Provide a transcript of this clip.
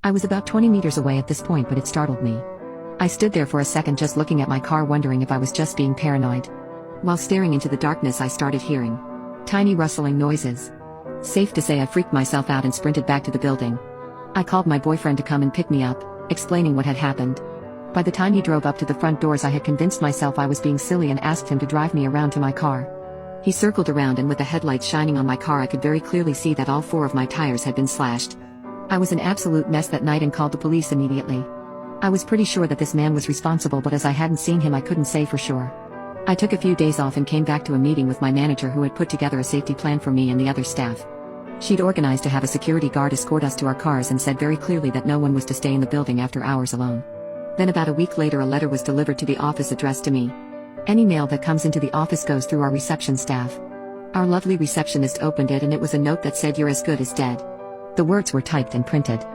I was about 20 meters away at this point, but it startled me. I stood there for a second just looking at my car, wondering if I was just being paranoid. While staring into the darkness, I started hearing tiny rustling noises. Safe to say I freaked myself out and sprinted back to the building. I called my boyfriend to come and pick me up, explaining what had happened. By the time he drove up to the front doors, I had convinced myself I was being silly and asked him to drive me around to my car. He circled around, and with the headlights shining on my car, I could very clearly see that all 4 of my tires had been slashed. I was an absolute mess that night and called the police immediately. I was pretty sure that this man was responsible, but as I hadn't seen him, I couldn't say for sure. I took a few days off and came back to a meeting with my manager, who had put together a safety plan for me and the other staff. She'd organized to have a security guard escort us to our cars and said very clearly that no one was to stay in the building after hours alone. Then about a week later, a letter was delivered to the office addressed to me. Any mail that comes into the office goes through our reception staff. Our lovely receptionist opened it, and it was a note that said, "You're as good as dead." The words were typed and printed.